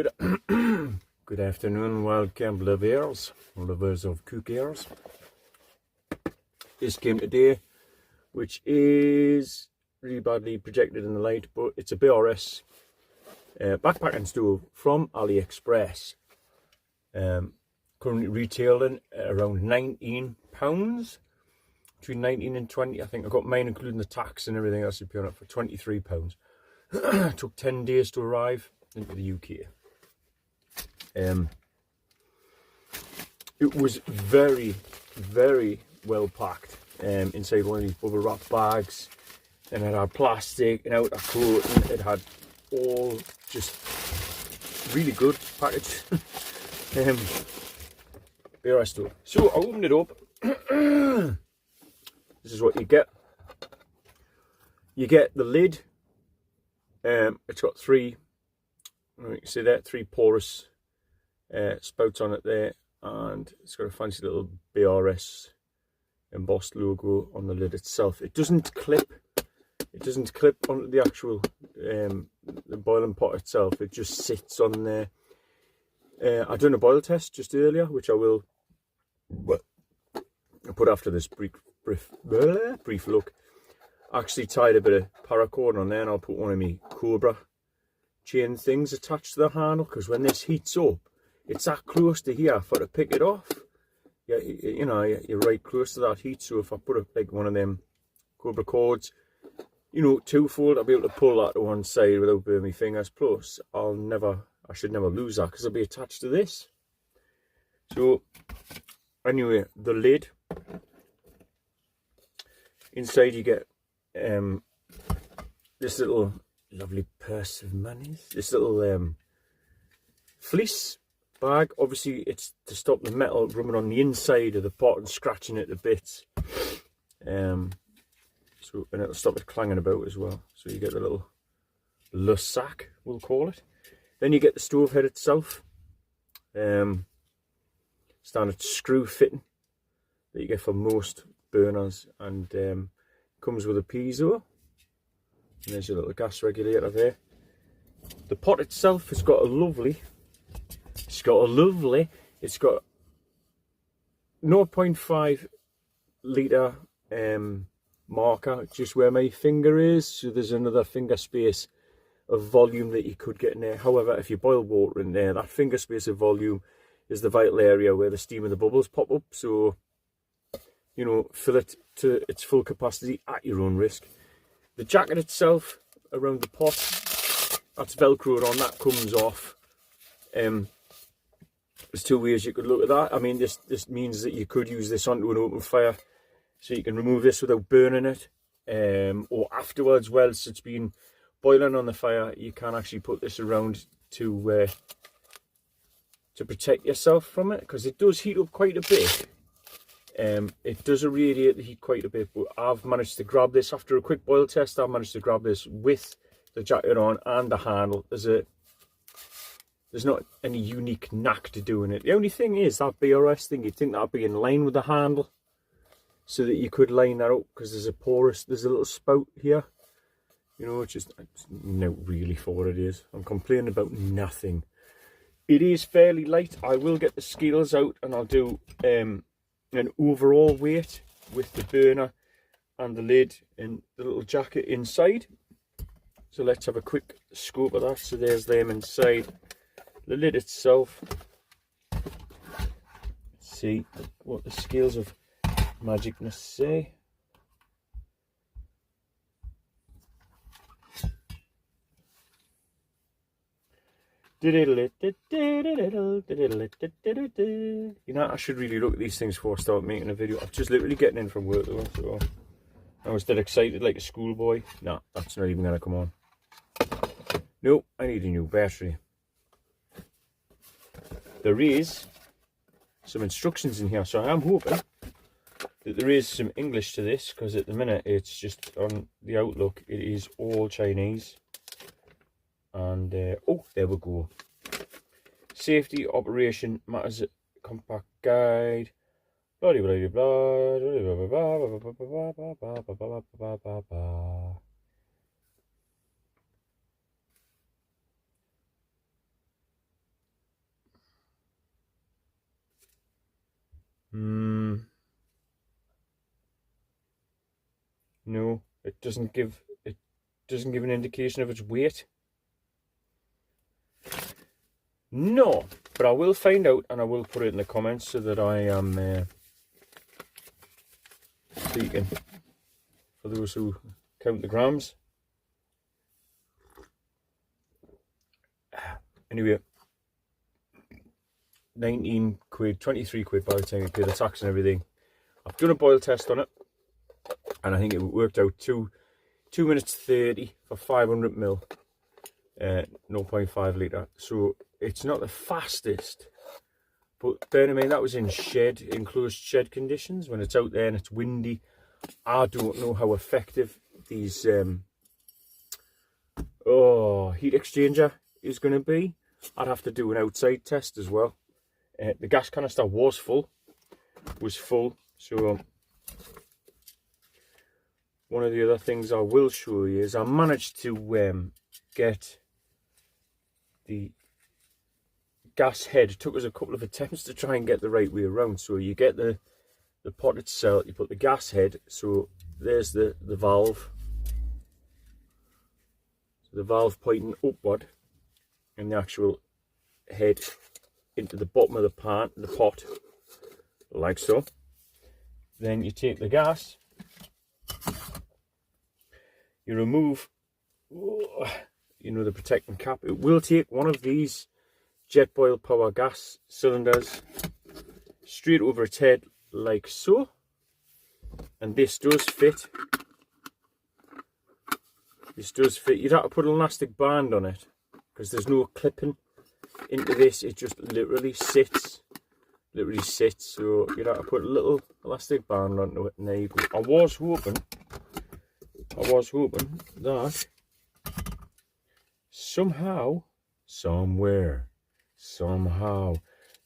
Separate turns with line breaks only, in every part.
Good good afternoon, wild camp lovers of cookers. This came today, which is really badly projected in the light, but it's a BRS backpacking stove from AliExpress. Currently retailing at around £19, between 19 and 20. I think I got mine including the tax and everything else on it for £23. It took 10 days to arrive into the UK. It was very well packed inside one of these bubble wrap bags, and it had plastic and outer coating. It had all just really good package. BRS stove. So I opened it up. This is what you get. You get the lid. It's got three, you can see that, three porous spouts on it there, and it's got a fancy little BRS embossed logo on the lid itself. It doesn't clip. It doesn't clip onto the actual the boiling pot itself. It just sits on there. I done a boil test just earlier, which I will put after this brief look. I actually tied a bit of paracord on there, and I'll put one of my Cobra chain things attached to the handle, because when this heats up, it's that close to here for to pick it off. Yeah, you know, you're right close to that heat. So if I put like one of them Cobra cords, you know, twofold, I'll be able to pull that to one side without burning my fingers. Plus, I should never lose that because it'll be attached to this. So anyway, the lid. Inside you get this little lovely purse of money, this little fleece bag. Obviously it's to stop the metal rubbing on the inside of the pot and scratching it to bits, and it'll stop it clanging about as well. So you get the little le sac, we'll call it. Then you get the stove head itself, standard screw fitting that you get for most burners, and comes with a piezo. And there's your little gas regulator there. The pot itself has got a lovely, it's got 0.5 litre marker just where my finger is, so there's another finger space of volume that you could get in there. However, if you boil water in there, that finger space of volume is the vital area where the steam and the bubbles pop up. So, you know, fill it to its full capacity at your own risk. The jacket itself around the pot, that's velcroed on, that comes off. There's two ways you could look at that. I mean, this means that you could use this onto an open fire, so you can remove this without burning it, or afterwards, whilst it's been boiling on the fire, you can actually put this around to protect yourself from it, because it does heat up quite a bit. It does irradiate the heat quite a bit, but I've managed to grab this after a quick boil test. I've managed to grab this with the jacket on and the handle. There's not any unique knack to doing it. The only thing is that BRS thing, you'd think that'd be in line with the handle, so that you could line that up, because there's a little spout here. You know, it's just not really for what it is. I'm complaining about nothing. It is fairly light. I will get the scales out and I'll do an overall weight with the burner and the lid and the little jacket inside. So let's have a quick scope of that. So there's them inside. The lid itself. Let's see what the scales of magicness say. You know, I should really look at these things before I start making a video. I'm just literally getting in from work though, so I was dead excited like a schoolboy. Nah, that's not even going to come on. Nope, I need a new battery. There is some instructions in here, so I am hoping that there is some English to this, because at the minute it's just on the Outlook, it is all Chinese. And oh, there we go. Safety operation matters compact guide. Blah blah blah blah blah. No, it doesn't give an indication of its weight. No, but I will find out and I will put it in the comments so that I am speaking for those who count the grams. Anyway, 19 quid, 23 quid by the time you pay the tax and everything. I've done a boil test on it and I think it worked out 2 minutes 30 for 500 ml, 0.5 litre. So it's not the fastest, but bear in mind that was in enclosed shed conditions. When it's out there and it's windy, I don't know how effective these heat exchanger is going to be. I'd have to do an outside test as well. The gas canister was full, so one of the other things I will show you is I managed to get the gas head. It took us a couple of attempts to try and get the right way around. So you get the pot itself, you put the gas head, so there's the valve, so the valve pointing upward, and the actual head into the bottom of the pot, like so. Then you take the gas, you remove, the protecting cap. It will take one of these jet boil power gas cylinders straight over its head like so, and this does fit. You'd have to put an elastic band on it because there's no clipping into this. It just literally sits, so you'd have to put a little elastic band onto it, and there you go. I was hoping that somehow, somewhere, somehow,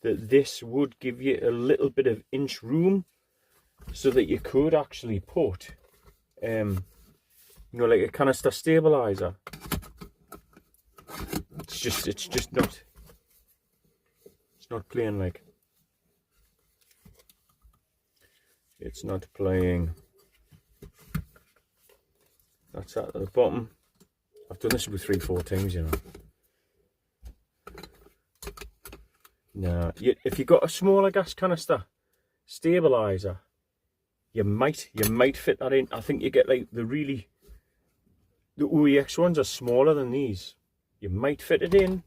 that this would give you a little bit of inch room so that you could actually put like a canister stabilizer. It's not playing, like, it's not playing. That's at the bottom. I've done this with 3-4 times, Now, if you've got a smaller gas canister stabilizer, you might fit that in. I think you get like the OEX ones are smaller than these. You might fit it in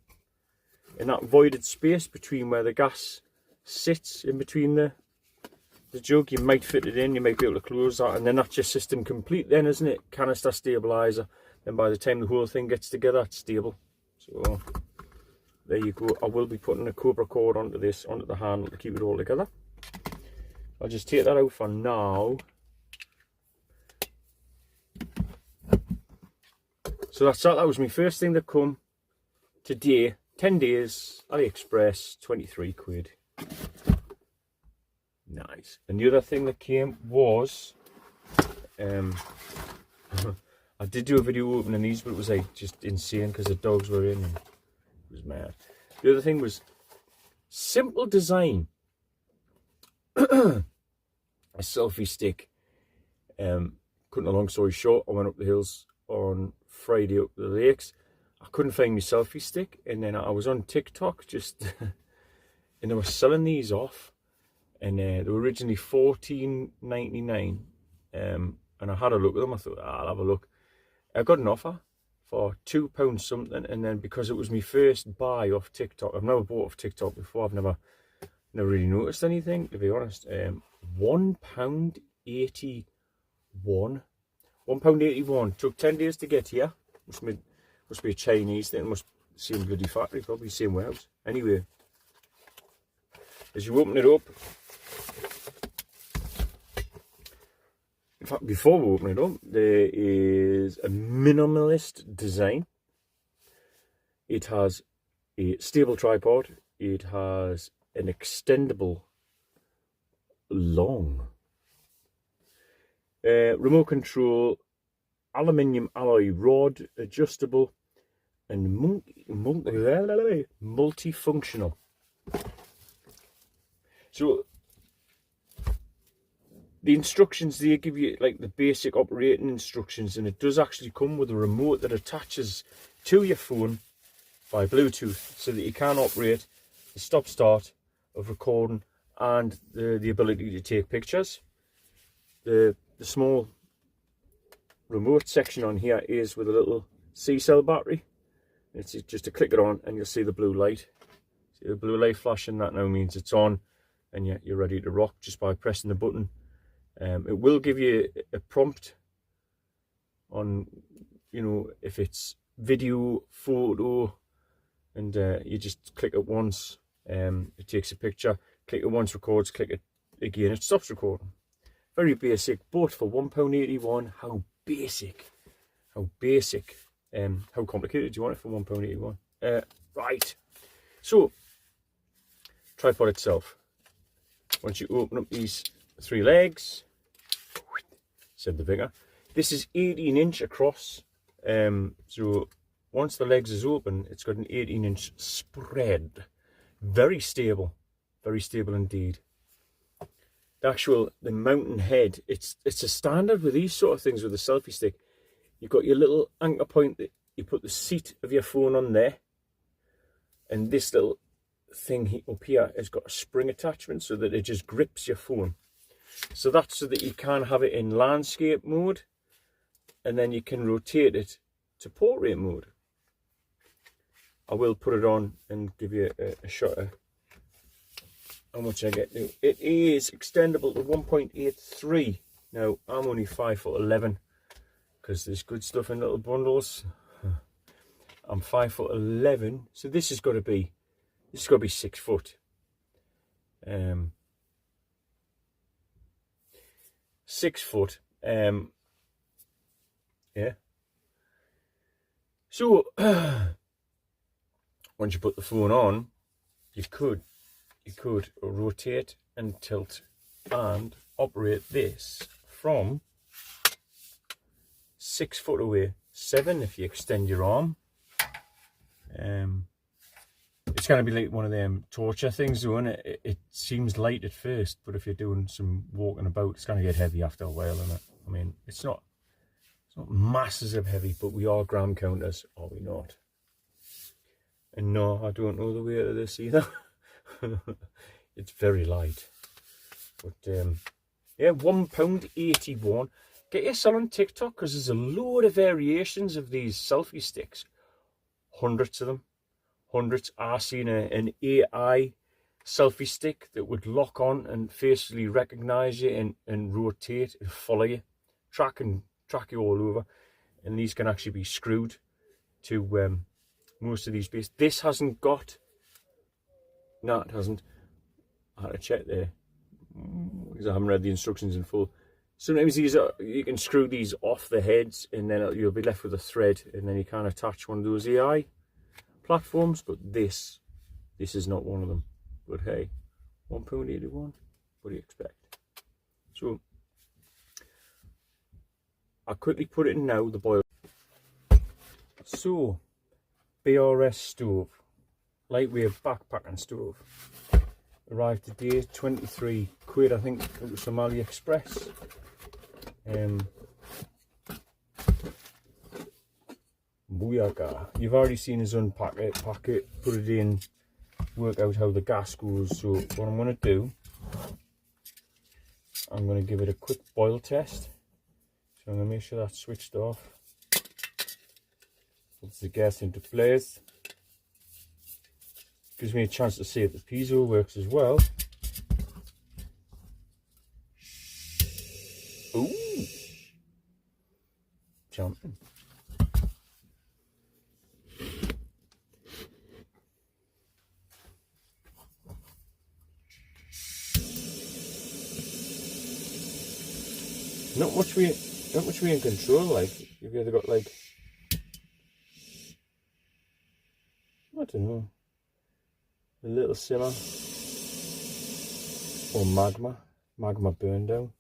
that voided space between where the gas sits, in between the jug. You might fit it in. You might be able to close that, and then that's your system complete then, isn't it? Canister stabilizer. Then by the time the whole thing gets together, it's stable. So there you go. I will be putting a Cobra cord onto the handle to keep it all together. I'll just take that out for now. So that's that. That was my first thing that come today. 10 days, AliExpress, 23 quid. Nice. And the other thing that came was, I did do a video opening these, but it was like just insane because the dogs were in and it was mad. The other thing was simple design. A selfie stick. Cutting a long story short, I went up the hills on Friday up the lakes. I couldn't find my selfie stick, and then I was on TikTok just and they were selling these off, and they were originally $14.99, and I had a look at them. I thought, I'll have a look. I got an offer for £2 something, and then because it was my first buy off TikTok, I've never bought off TikTok before, I've never really noticed anything, to be honest. £1.81. £1.81. Took 10 days to get here. Must be a Chinese thing. Must be the same bloody factory, probably same warehouse. Anyway, as you open it up, in fact, before we open it up, there is a minimalist design. It has a stable tripod. It has an extendable long remote control, aluminium alloy rod, adjustable, and multifunctional. So the instructions, they give you like the basic operating instructions, and it does actually come with a remote that attaches to your phone by Bluetooth, so that you can operate the stop start of recording and the ability to take pictures. The small remote section on here is with a little C-cell battery. It's just to click it on and you'll see the blue light. See the blue light flashing? That now means it's on and you're ready to rock just by pressing the button. It will give you a prompt on, you know, if it's video, photo, and you just click it once, it takes a picture. Click it once, records. Click it again, it stops recording. Very basic, but for £1.81, how basic, how basic. How complicated do you want it for £1.81? Right, so tripod itself. Once you open up these 3 legs, said the Beaker, this is 18-inch across. So once the legs is open, it's got an 18-inch spread. Very stable indeed. The mountain head, it's a standard with these sort of things with the selfie stick. You've got your little anchor point that you put the seat of your phone on there, and this little thing up here has got a spring attachment so that it just grips your phone. So that's so that you can have it in landscape mode, and then you can rotate it to portrait mode. I will put it on and give you a shot of how much I get to. It is extendable to 1.83. Now I'm only 5'11", because there's good stuff in little bundles. I'm 5'11", so this has got to be 6 foot. 6 foot. Yeah. So once you put the phone on, you could rotate and tilt and operate this from 6 foot away, 7 if you extend your arm. It's going to be like one of them torture things, though, isn't it? It seems light at first, but if you're doing some walking about, it's going to get heavy after a while, isn't it? I mean, it's not masses of heavy, but we are gram counters, are we not? And no, I don't know the weight of this either. It's very light. But yeah, £1.81. Get yourself on TikTok, because there's a load of variations of these selfie sticks. Hundreds of them. Hundreds. I've seen an AI selfie stick that would lock on and facially recognise you and rotate and follow you. Track you all over. And these can actually be screwed to most of these bases. This hasn't got... No, it hasn't. I had to check there, because I haven't read the instructions in full. Sometimes these you can screw these off the heads, and then you'll be left with a thread, and then you can attach one of those AI platforms. But this is not one of them. But hey, £1.81. What do you expect? So I'll quickly put it in now, the boil. So BRS stove, lightweight backpacking stove. Arrived today, 23 quid, I think it was from AliExpress. Booyaka. You've already seen us unpack it, pack it, put it in, work out how the gas goes. So what I'm going to do, I'm going to give it a quick boil test. So I'm going to make sure that's switched off. Puts the gas into place. Gives me a chance to see if the piezo works as well. Ooh! Jumping. Not much we in control, like. You've either got like, I don't know, a little simmer or magma burn down.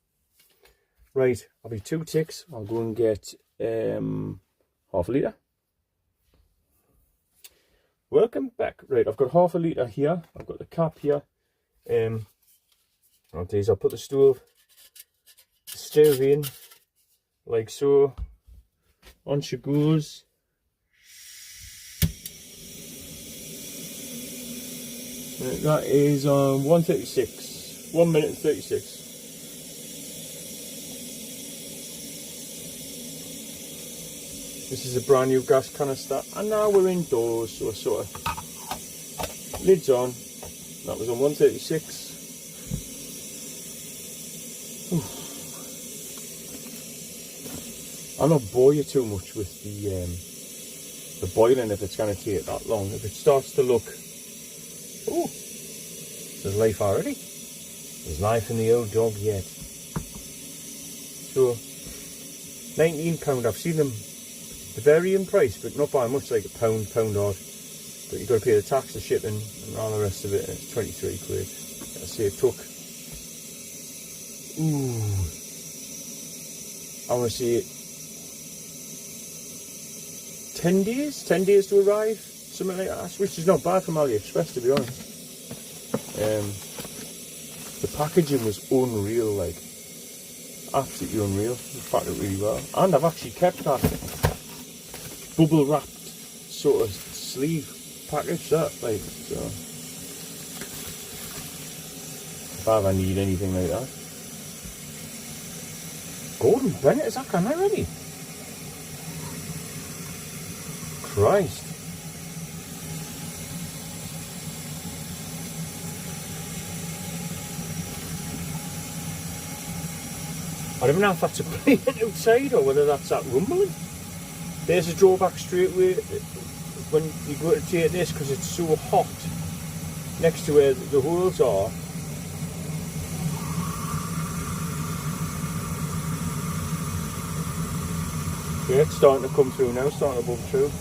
Right, I'll be 2 ticks. I'll go and get half a litre. Welcome back. Right, I've got half a litre here. I've got the cap here. I'll put the stove stirring like so. On she goes. That is on 1:36, 1 minute and 36. This is a brand new gas canister, and now we're indoors, so we're sort of lids on. That was on 1:36. I'll not bore you too much with the boiling if it's going to take that long. If it starts to look, oh, there's life already. There's life in the old dog yet. So, £19. I've seen them vary in price, but not by much, like a pound odd. But you've got to pay the tax, the shipping, and all the rest of it, and it's 23 quid. Let's say it took, I want to say 10 days to arrive, something like that, which is not bad from AliExpress, to be honest. The packaging was unreal, like, absolutely unreal. It packed it really well, and I've actually kept that bubble wrapped sort of sleeve package, that, like, so if I ever need anything like that. Gordon Bennett, is that camera ready? Christ. I don't know if that's a plane outside or whether that's that rumbling. There's a drawback straight away when you go to take this, because it's so hot next to where the holes are. Yeah, it's starting to come through now, starting to bubble through.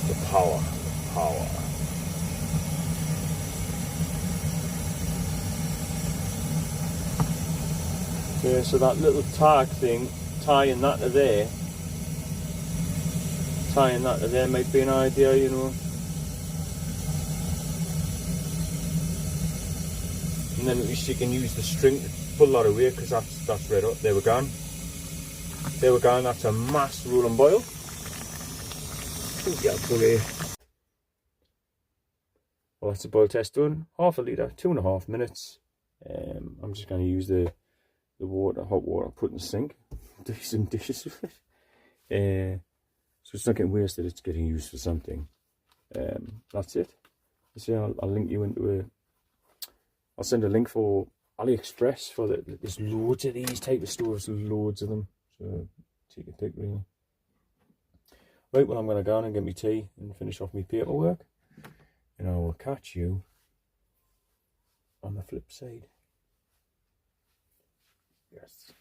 The power. Yeah, so that little tag thing, tying that to there might be an idea, you know. And then at least you can use the string to pull that away, because that's red up. There we're gone. That's a mass rolling boil. Well, that's the boil test done. Half a litre, 2.5 minutes. I'm just going to use the hot water, put in the sink, do some dishes with it. So it's not getting wasted, it's getting used for something. That's it. So I'll link you into I'll send a link for AliExpress for there's loads of these type of stores, loads of them. So take a pick, really. Right, well, I'm going to go on and get my tea and finish off my paperwork, and I will catch you on the flip side. Yes.